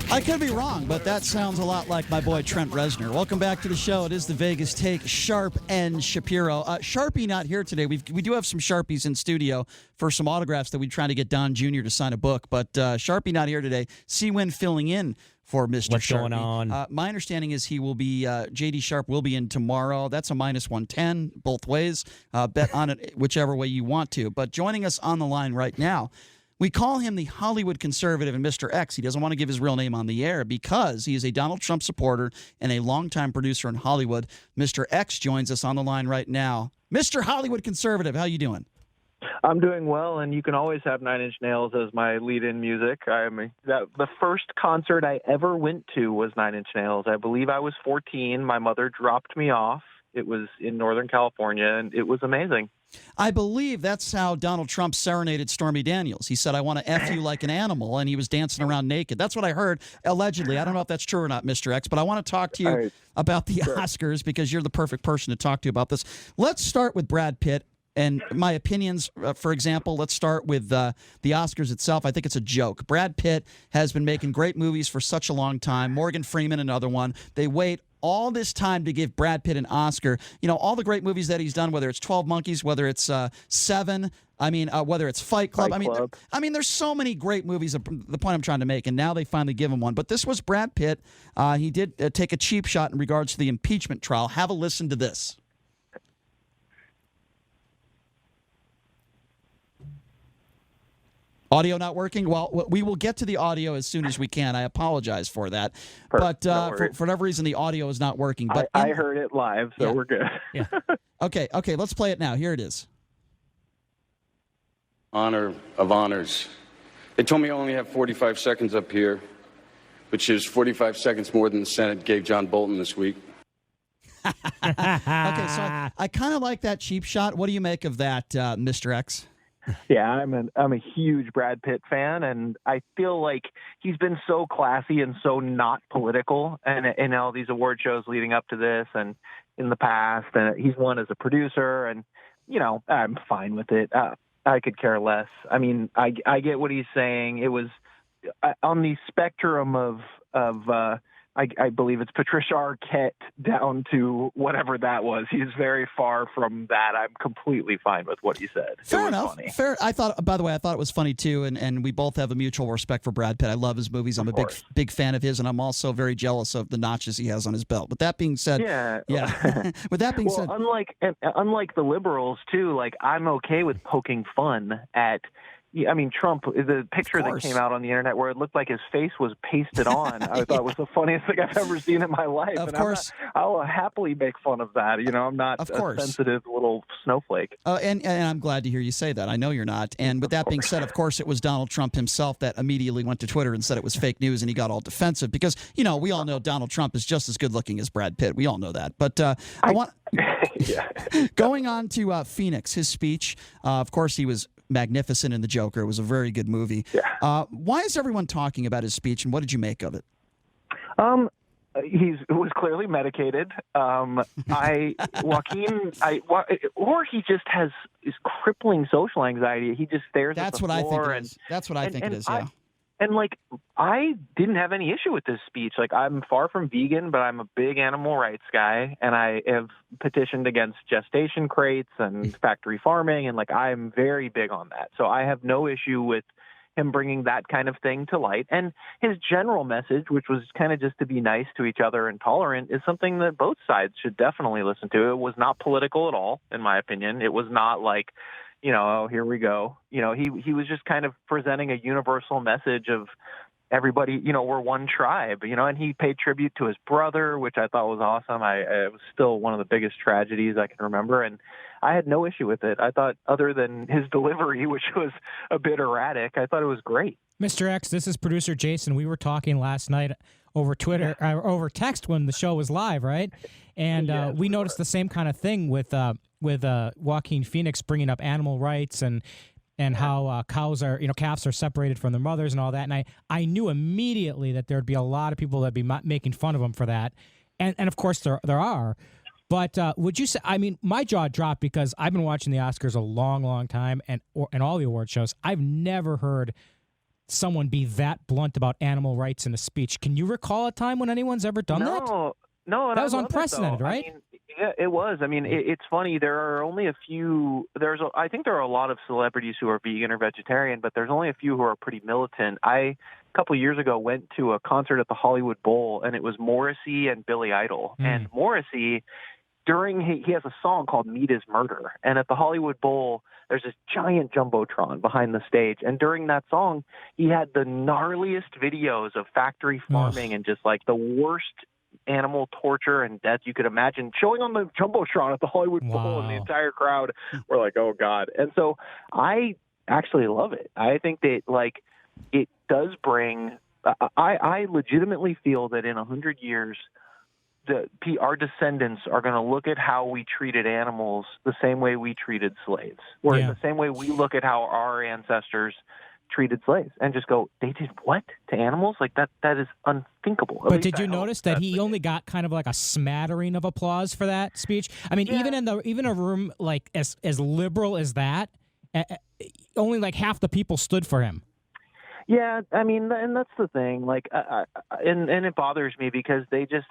I could be wrong, but that sounds a lot like my boy Trent Reznor. Welcome back to the show. It is the Vegas Take, Sharp and Shapiro. Sharpie not here today. We do have some Sharpies in studio for some autographs that we're trying to get Don Jr. to sign a book, but Sharpie not here today. C-Win filling in for Mr. What's Sharpie. going on? My understanding is he will be, J.D. Sharp will be in tomorrow. That's a minus 110 both ways. Bet on it whichever way you want to. But joining us on the line right now, we call him the Hollywood Conservative and Mr. X. He doesn't want to give his real name on the air because he is a Donald Trump supporter and a longtime producer in Hollywood. Mr. X joins us on the line right now. Mr. Hollywood Conservative, how you doing? I'm doing well, and you can always have Nine Inch Nails as my lead-in music. The first concert I ever went to was Nine Inch Nails. I believe I was 14. My mother dropped me off. It was in Northern California, and it was amazing. I believe that's how Donald Trump serenaded Stormy Daniels. He said, I want to F you like an animal, and he was dancing around naked. That's what I heard, allegedly. I don't know if that's true or not, Mr. X, but I want to talk to you about the Oscars because you're the perfect person to talk to about this. Let's start with Brad Pitt. And my opinions, for example, let's start with the Oscars itself. I think it's a joke. Brad Pitt has been making great movies for such a long time. Morgan Freeman, another one. They wait all this time to give Brad Pitt an Oscar. You know, all the great movies that he's done, whether it's 12 Monkeys, whether it's Seven, whether it's Fight Club. There's so many great movies, the point I'm trying to make, and now they finally give him one. But this was Brad Pitt. He did take a cheap shot in regards to the impeachment trial. Have a listen to this. Audio not working? Well, we will get to the audio as soon as we can. I apologize for that. But for whatever reason, the audio is not working. But I heard it live, so we're good. Yeah. Okay, let's play it now. Here it is. Honor of honors. They told me I only have 45 seconds up here, which is 45 seconds more than the Senate gave John Bolton this week. Okay, so I kind of like that cheap shot. What do you make of that, Mr. X? Yeah, I'm a huge Brad Pitt fan, and I feel like he's been so classy and so not political, and in all these award shows leading up to this and in the past, and he's won as a producer, and I'm fine with it. I could care less. I mean, I get what he's saying. It was on the spectrum of I believe it's Patricia Arquette down to whatever that was. He's very far from that. I'm completely fine with what he said. Fair enough. Funny. Fair. By the way, I thought it was funny too, and we both have a mutual respect for Brad Pitt. I love his movies. I'm a big fan of his, and I'm also very jealous of the notches he has on his belt. With that being said, yeah. With that being said, unlike the liberals too, like I'm okay with poking fun at. I mean, Trump, the picture that came out on the internet where it looked like his face was pasted on, I thought was the funniest thing I've ever seen in my life. Of course. I'll happily make fun of that. I'm not a sensitive little snowflake. And I'm glad to hear you say that. I know you're not. And with that being said, of course, it was Donald Trump himself that immediately went to Twitter and said it was fake news, and he got all defensive because, we all know Donald Trump is just as good looking as Brad Pitt. We all know that. But going on to Phoenix, his speech, of course, he was magnificent in The Joker. It was a very good movie. Yeah. Why is everyone talking about his speech, and what did you make of it? He was clearly medicated. Or he just has this crippling social anxiety. He just stares at the floor. That's what I think it is. Yeah. I didn't have any issue with this speech. I'm far from vegan, but I'm a big animal rights guy, and I have petitioned against gestation crates and factory farming, and I'm very big on that. So I have no issue with him bringing that kind of thing to light. And his general message, which was kind of just to be nice to each other and tolerant, is something that both sides should definitely listen to. It was not political at all, in my opinion. It was not like, oh, here we go. He was just kind of presenting a universal message of everybody, we're one tribe, and he paid tribute to his brother, which I thought was awesome. It was still one of the biggest tragedies I can remember, and I had no issue with it. I thought, other than his delivery, which was a bit erratic, I thought it was great. Mr. X, this is producer Jason. We were talking last night over Twitter, over text when the show was live, right? And we noticed the same kind of thing with Joaquin Phoenix bringing up animal rights and how calves are separated from their mothers and all that. And I knew immediately that there'd be a lot of people that'd be making fun of him for that. And of course there are. But would you say, my jaw dropped because I've been watching the Oscars a long, long time and all the award shows. I've never heard someone be that blunt about animal rights in a speech. Can you recall a time when anyone's ever done that? No, that was unprecedented, right? I mean, yeah, it was. I mean, it's funny. There are only a few. I think there are a lot of celebrities who are vegan or vegetarian, but there's only a few who are pretty militant. A couple of years ago, went to a concert at the Hollywood Bowl, and it was Morrissey and Billy Idol. And Morrissey, he has a song called "Meat Is Murder," and at the Hollywood Bowl, there's this giant jumbotron behind the stage, and during that song, he had the gnarliest videos of factory farming and just like the worst animal torture and death you could imagine showing on the jumbotron at the Hollywood Bowl, and the entire crowd were like, "Oh God!" And so I actually love it. I think that like it does bring. I legitimately feel that in 100 years, our descendants are going to look at how we treated animals the same way we treated slaves, or the same way we look at how our ancestors treated slaves, and just go, they did what to animals? Like that is unthinkable. But did you notice that he only got kind of like a smattering of applause for that speech? I mean, even a room like as liberal as that, only like half the people stood for him. Yeah, I mean, and that's the thing. Like, and it bothers me because they just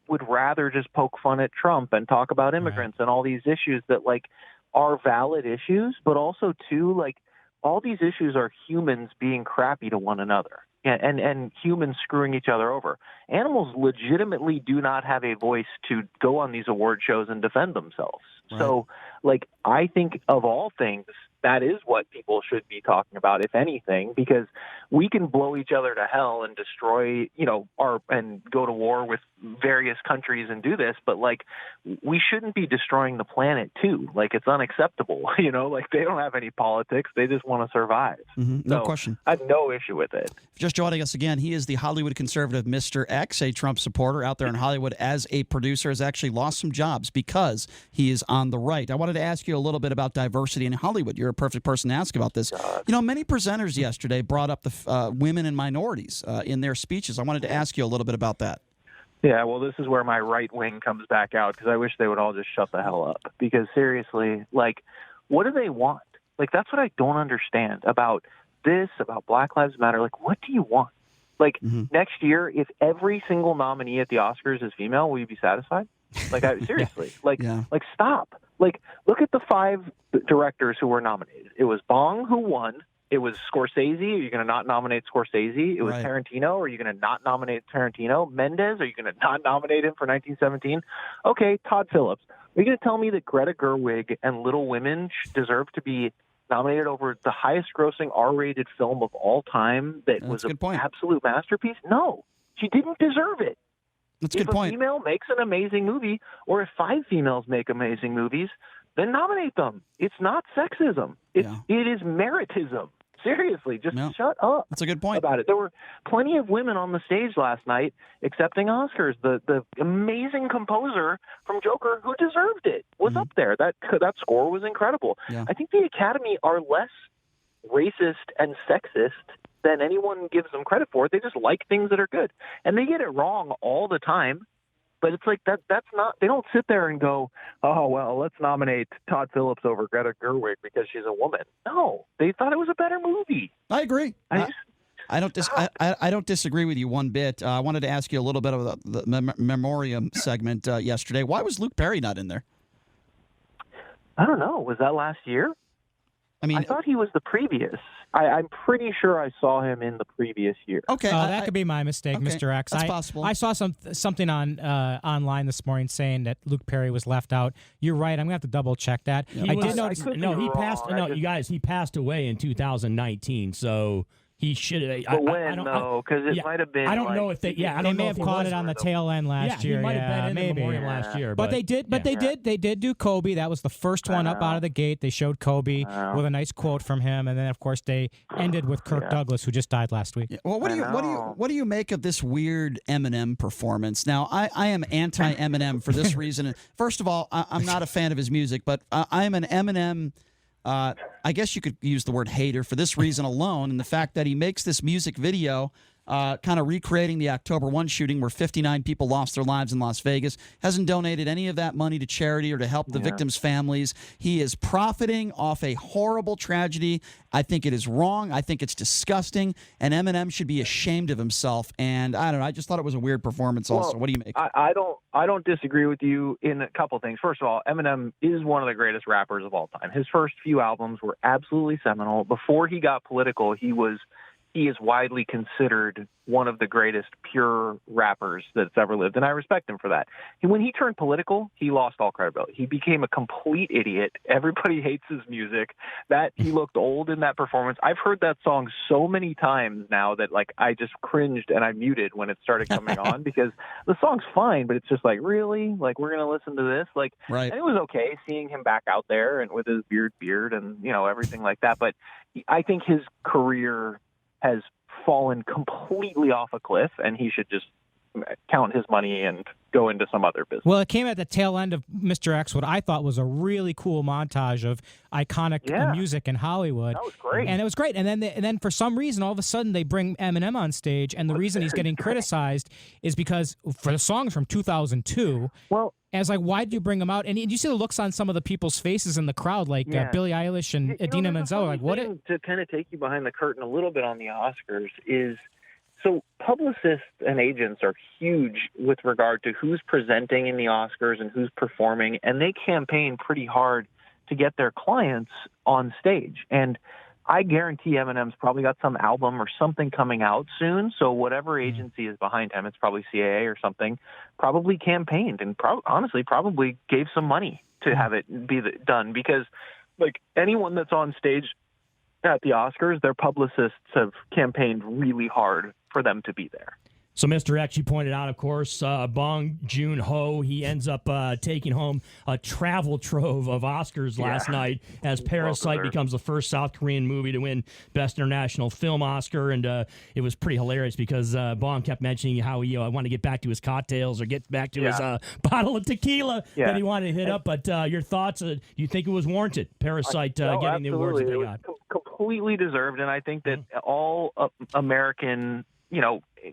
would rather just poke fun at Trump and talk about immigrants and all these issues that like are valid issues, but also too like all these issues are humans being crappy to one another and humans screwing each other over. Animals legitimately do not have a voice to go on these award shows and defend themselves. Right. So, like, I think of all things, that is what people should be talking about, if anything, because we can blow each other to hell and destroy, and go to war with various countries and do this, but like we shouldn't be destroying the planet too. Like it's unacceptable, like they don't have any politics. They just want to survive. No question. I have no issue with it. Just joining us again, he is the Hollywood Conservative Mr. X, a Trump supporter out there in Hollywood as a producer, has actually lost some jobs because he is on the right. I wanted to ask you a little bit about diversity in Hollywood. You're a perfect person to ask about this. God. Many presenters yesterday brought up the women and minorities in their speeches. I wanted to ask you a little bit about that. Yeah, well, this is where my right wing comes back out because I wish they would all just shut the hell up. Because seriously, like, what do they want? Like, that's what I don't understand about this, about Black Lives Matter. Like, what do you want? Like, next year, if every single nominee at the Oscars is female, will you be satisfied? Like, seriously, like stop. Like, look at the 5 directors who were nominated. It was Bong who won. It was Scorsese. Are you going to not nominate Scorsese? It was Tarantino. Are you going to not nominate Tarantino? Mendes. Are you going to not nominate him for 1917? Okay, Todd Phillips. Are you going to tell me that Greta Gerwig and Little Women deserve to be nominated over the highest-grossing R-rated film of all time that was an absolute masterpiece? No, she didn't deserve it. That's a good point. If a female makes an amazing movie, or if 5 females make amazing movies, then nominate them. It's not sexism. It is meritism. Seriously, just shut up. That's a good point about it. There were plenty of women on the stage last night accepting Oscars. The amazing composer from Joker who deserved it was up there. That score was incredible. Yeah. I think the Academy are less racist and sexist than anyone gives them credit for. They just like things that are good. And they get it wrong all the time. But it's like that's not – they don't sit there and go, oh, well, let's nominate Todd Phillips over Greta Gerwig because she's a woman. No, they thought it was a better movie. I agree. I don't disagree with you one bit. I wanted to ask you a little bit of the memoriam segment yesterday. Why was Luke Perry not in there? I don't know. Was that last year? I thought he was the previous. I'm pretty sure I saw him in the previous year. Okay, that could be my mistake, okay, Mr. X. That's possible. I saw something on online this morning saying that Luke Perry was left out. You're right. I'm gonna have to double check that. I did notice. No, he passed. No, you guys, he passed away in 2019. So. He should. But when though? Because it might have been. I don't know if they. Yeah, I don't know may have caught it on the tail end last year. He might have been in maybe. the memoriam last year. But they did. But they did do Kobe. That was the first one up out of the gate. They showed Kobe with a nice quote from him, and then of course they ended with Kirk Douglas, who just died last week. Yeah. Well, what do you make of this weird Eminem performance? Now, I am anti Eminem for this reason. First of all, I'm not a fan of his music, but I am an Eminem. I guess you could use the word hater for this reason alone, and the fact that he makes this music video kind of recreating the October 1 shooting where 59 people lost their lives in Las Vegas. Hasn't donated any of that money to charity or to help the victims' families. He is profiting off a horrible tragedy. I think it is wrong. I think it's disgusting. And Eminem should be ashamed of himself. And I don't know. I just thought it was a weird performance also. What do you make? I don't disagree with you in a couple things. First of all, Eminem is one of the greatest rappers of all time. His first few albums were absolutely seminal. Before he got political, he is widely considered one of the greatest pure rappers that's ever lived, and I respect him for that. When he turned political, he lost all credibility. He became a complete idiot. Everybody hates his music. That he looked old in that performance. I've heard that song so many times now that I just cringed and I muted when it started coming on because the song's fine, but it's just really? We're going to listen to this? Right. And it was okay seeing him back out there and with his beard and, everything like that. But I think his career has fallen completely off a cliff, and he should just count his money and go into some other business. Well, it came at the tail end of Mr. X, what I thought was a really cool montage of iconic music in Hollywood. That was great. And it was great. And then for some reason, all of a sudden, they bring Eminem on stage, and the reason he's getting criticized is because for the songs from 2002, and it's why did you bring him out? And you see the looks on some of the people's faces in the crowd, Billie Eilish and Idina Menzel. What? To kind of take you behind the curtain a little bit on the Oscars is, so publicists and agents are huge with regard to who's presenting in the Oscars and who's performing, and they campaign pretty hard to get their clients on stage. And I guarantee Eminem's probably got some album or something coming out soon. So whatever agency is behind him, it's probably CAA or something, probably campaigned and honestly probably gave some money to have it be done, because anyone that's on stage at the Oscars, their publicists have campaigned really hard for them to be there. So, Mr. X, you pointed out, of course, Bong Joon-Ho, he ends up taking home a travel trove of Oscars last night as Parasite becomes the first South Korean movie to win Best International Film Oscar. And it was pretty hilarious because Bong kept mentioning how he wanted to get back to his cocktails or get back to his bottle of tequila that he wanted to hit up. But your thoughts, you think it was warranted, Parasite getting the awards that they got? Completely deserved, and I think that all American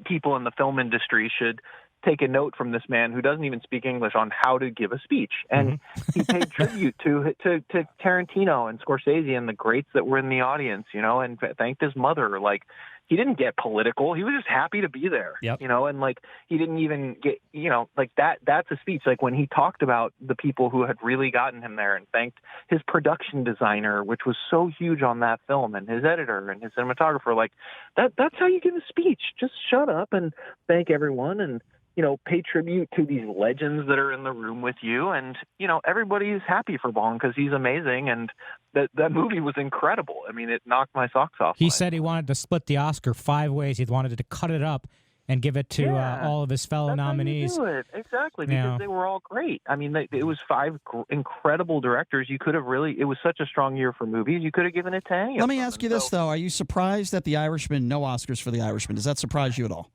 people in the film industry should take a note from this man who doesn't even speak English on how to give a speech. And he paid tribute to Tarantino and Scorsese and the greats that were in the audience, and thanked his mother. He didn't get political. He was just happy to be there, and he didn't even get, that's a speech. When he talked about the people who had really gotten him there and thanked his production designer, which was so huge on that film, and his editor and his cinematographer, that's how you give a speech. Just shut up and thank everyone and, pay tribute to these legends that are in the room with you. And, everybody's happy for Bong because he's amazing. And that movie was incredible. I mean, it knocked my socks off. He said he wanted to split the Oscar 5 ways. He wanted to cut it up and give it to all of his fellow nominees. How you do it. Exactly, because they were all great. I mean, it was 5 incredible directors. You could have it was such a strong year for movies. You could have given it to any of them. Let me ask you this, though. Are you surprised that The Irishman, no Oscars for The Irishman? Does that surprise you at all?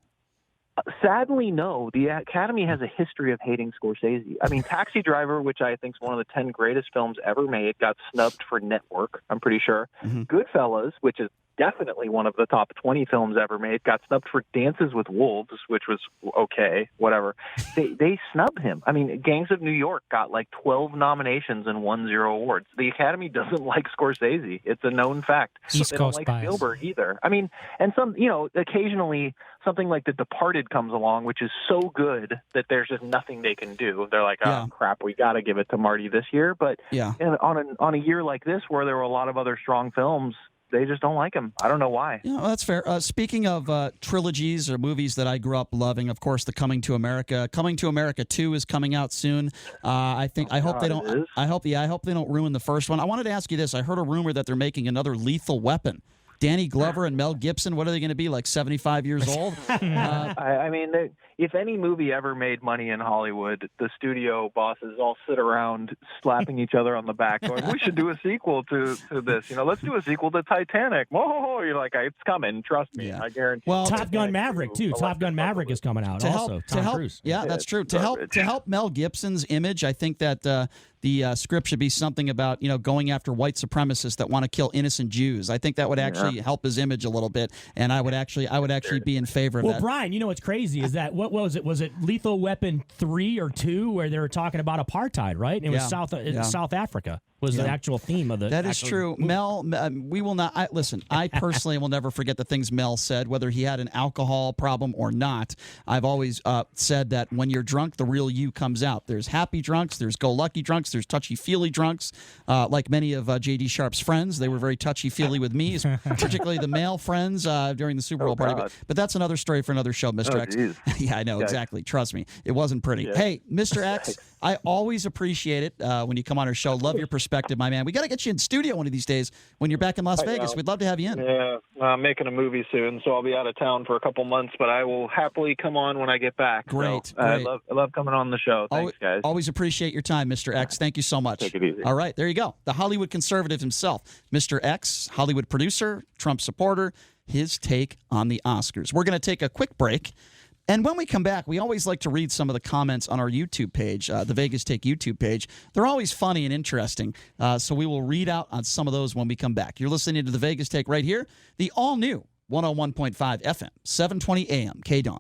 Sadly, no. The Academy has a history of hating Scorsese. I mean, Taxi Driver, which I think is one of the 10 greatest films ever made, got snubbed for Network, I'm pretty sure. Goodfellas, which is definitely one of the top 20 films ever made, got snubbed for Dances with Wolves, which was okay, whatever. They snubbed him. I mean, Gangs of New York got 12 nominations and won 0 awards. The Academy doesn't like Scorsese. It's a known fact. They don't like Spielberg either. I mean, and occasionally something like The Departed comes along, which is so good that there's just nothing they can do. They're like, oh, crap, we got to give it to Marty this year. But on a year like this where there were a lot of other strong films, they just don't like him. I don't know why. That's fair. Speaking of trilogies or movies that I grew up loving, of course, the Coming to America 2 is coming out soon. I hope they don't ruin the first one. I wanted to ask you this. I heard a rumor that they're making another Lethal Weapon. Danny Glover and Mel Gibson, what are they going to be, 75 years old? I mean, if any movie ever made money in Hollywood, the studio bosses all sit around slapping each other on the back going, we should do a sequel to this. Let's do a sequel to Titanic. Oh, you're like, it's coming. Trust me. I guarantee. Well, Top Gun Maverick, too. Top Gun Maverick is coming out also. Tom Cruise. Yeah, that's true. To help Mel Gibson's image, I think that the script should be something about, going after white supremacists that want to kill innocent Jews. I think that would actually help his image a little bit, and I would actually be in favor of that. Well, Brian, you know what's crazy is that what was it? Was it Lethal Weapon 3 or 2 where they were talking about apartheid, right? It was South Africa was the actual theme of the. That is true. Mel, we will not. Listen, I personally will never forget the things Mel said, whether he had an alcohol problem or not. I've always said that when you're drunk, the real you comes out. There's happy drunks, there's go-lucky drunks, there's touchy-feely drunks. Like many of J.D. Sharp's friends, they were very touchy-feely with me, particularly the male friends during the Super Bowl party. But that's another story for another show, Mr. X. Yeah, I know, exactly. Trust me. It wasn't pretty. Yeah. Hey, Mr. X, I always appreciate it when you come on our show. Love your perspective, my man. We got to get you in studio one of these days when you're back in Las Vegas. We'd love to have you in. Yeah, I'm making a movie soon, so I'll be out of town for a couple months, but I will happily come on when I get back. Great. So, I love coming on the show. Thanks, guys. Always appreciate your time, Mr. X. Thank you so much. Take it easy. All right, there you go. The Hollywood conservative himself, Mr. X, Hollywood producer, Trump supporter, his take on the Oscars. We're going to take a quick break. And when we come back, we always like to read some of the comments on our YouTube page, the Vegas Take YouTube page. They're always funny and interesting, so we will read out on some of those when we come back. You're listening to the Vegas Take right here, the all-new 101.5 FM, 720 AM, KDAWN.